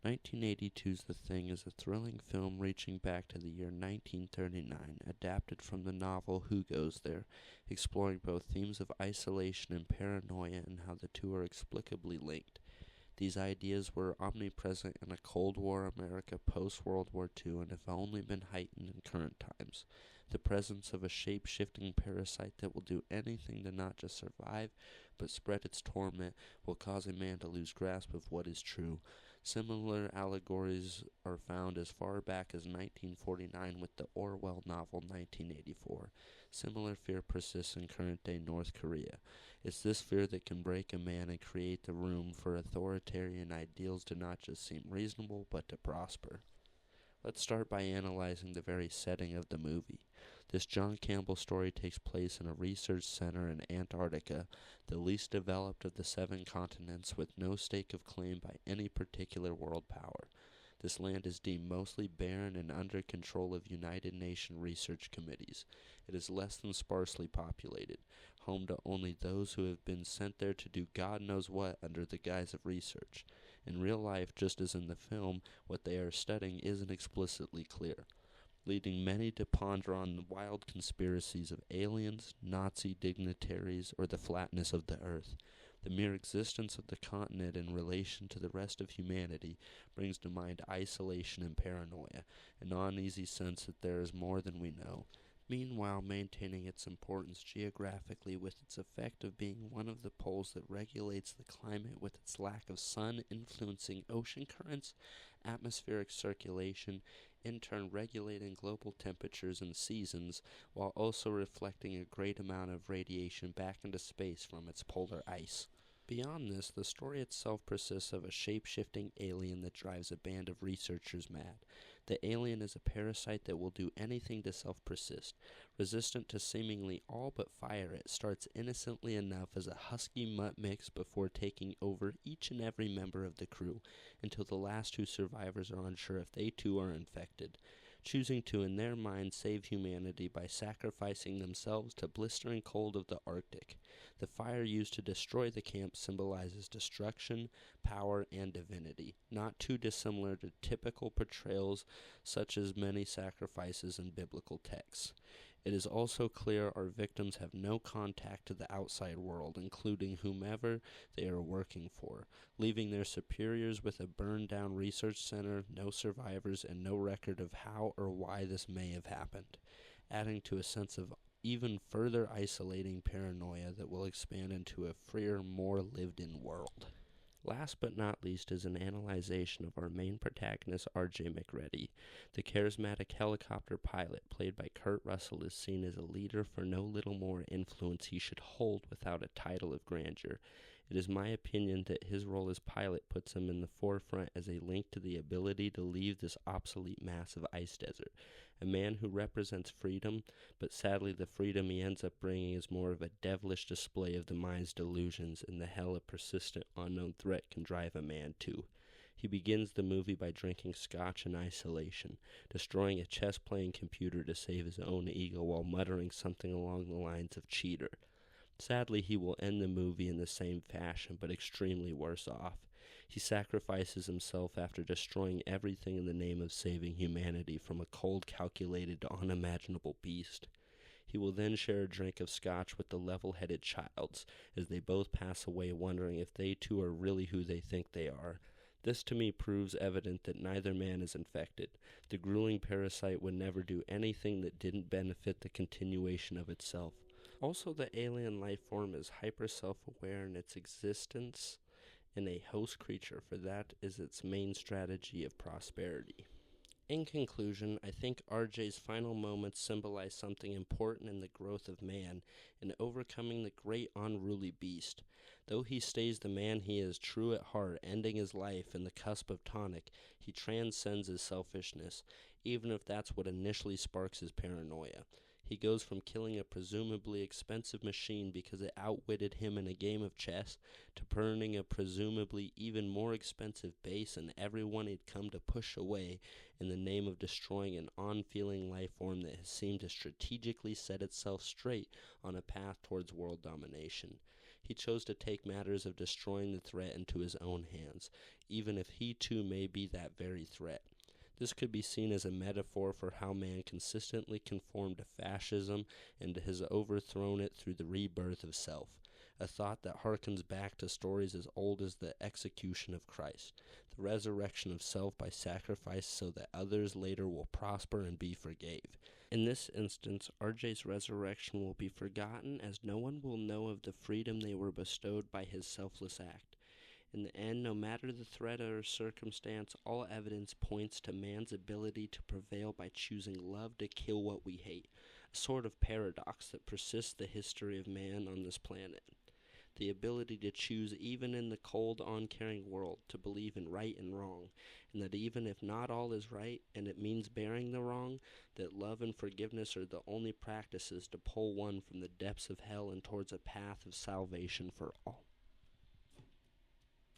1982's The Thing is a thrilling film reaching back to the year 1939, adapted from the novel Who Goes There, exploring both themes of isolation and paranoia and how the two are explicably linked. These ideas were omnipresent in a Cold War America post-World War II and have only been heightened in current times. The presence of a shape-shifting parasite that will do anything to not just survive, but spread its torment, will cause a man to lose grasp of what is true. Similar allegories are found as far back as 1949 with the Orwell novel 1984. Similar fear persists in current-day North Korea. It's this fear that can break a man and create the room for authoritarian ideals to not just seem reasonable, but to prosper. Let's start by analyzing the very setting of the movie. This John Campbell story takes place in a research center in Antarctica, the least developed of the 7 continents, with no stake of claim by any particular world power. This land is deemed mostly barren and under control of United Nations research committees. It is less than sparsely populated, home to only those who have been sent there to do God knows what under the guise of research. In real life, just as in the film, what they are studying isn't explicitly clear, leading many to ponder on the wild conspiracies of aliens, Nazi dignitaries, or the flatness of the earth. The mere existence of the continent in relation to the rest of humanity brings to mind isolation and paranoia, an uneasy sense that there is more than we know. Meanwhile, maintaining its importance geographically with its effect of being one of the poles that regulates the climate with its lack of sun influencing ocean currents, atmospheric circulation, in turn regulating global temperatures and seasons, while also reflecting a great amount of radiation back into space from its polar ice. Beyond this, the story itself persists of a shape-shifting alien that drives a band of researchers mad. The alien is a parasite that will do anything to self-persist. Resistant to seemingly all but fire, it starts innocently enough as a husky mutt mix before taking over each and every member of the crew, until the last 2 survivors are unsure if they too are infected, choosing to, in their minds, save humanity by sacrificing themselves to blistering cold of the Arctic. The fire used to destroy the camp symbolizes destruction, power, and divinity, not too dissimilar to typical portrayals such as many sacrifices in biblical texts. It is also clear our victims have no contact to the outside world, including whomever they are working for, leaving their superiors with a burned-down research center, no survivors, and no record of how or why this may have happened, adding to a sense of even further isolating paranoia that will expand into a freer, more lived-in world. Last but not least is an analyzation of our main protagonist, R.J. McReady. The charismatic helicopter pilot, played by Kurt Russell, is seen as a leader for no little more influence he should hold without a title of grandeur. It is my opinion that his role as pilot puts him in the forefront as a link to the ability to leave this obsolete massive ice desert. A man who represents freedom, but sadly the freedom he ends up bringing is more of a devilish display of the mind's delusions and the hell a persistent unknown threat can drive a man to. He begins the movie by drinking scotch in isolation, destroying a chess-playing computer to save his own ego while muttering something along the lines of cheater. Sadly, he will end the movie in the same fashion, but extremely worse off. He sacrifices himself after destroying everything in the name of saving humanity from a cold, calculated, unimaginable beast. He will then share a drink of scotch with the level-headed Childs, as they both pass away wondering if they too are really who they think they are. This to me proves evident that neither man is infected. The grueling parasite would never do anything that didn't benefit the continuation of itself. Also, the alien life form is hyper-self-aware in its existence in a host creature, for that is its main strategy of prosperity. In conclusion, I think RJ's final moments symbolize something important in the growth of man, in overcoming the great unruly beast. Though he stays the man he is true at heart, ending his life in the cusp of tonic, he transcends his selfishness, even if that's what initially sparks his paranoia. He goes from killing a presumably expensive machine because it outwitted him in a game of chess, to burning a presumably even more expensive base and everyone he'd come to push away in the name of destroying an unfeeling life form that has seemed to strategically set itself straight on a path towards world domination. He chose to take matters of destroying the threat into his own hands, even if he too may be that very threat. This could be seen as a metaphor for how man consistently conformed to fascism and has overthrown it through the rebirth of self, a thought that harkens back to stories as old as the execution of Christ, the resurrection of self by sacrifice so that others later will prosper and be forgave. In this instance, RJ's resurrection will be forgotten as no one will know of the freedom they were bestowed by his selfless act. In the end, no matter the threat or circumstance, all evidence points to man's ability to prevail by choosing love to kill what we hate, a sort of paradox that persists the history of man on this planet. The ability to choose even in the cold, uncaring world, to believe in right and wrong, and that even if not all is right, and it means bearing the wrong, that love and forgiveness are the only practices to pull one from the depths of hell and towards a path of salvation for all.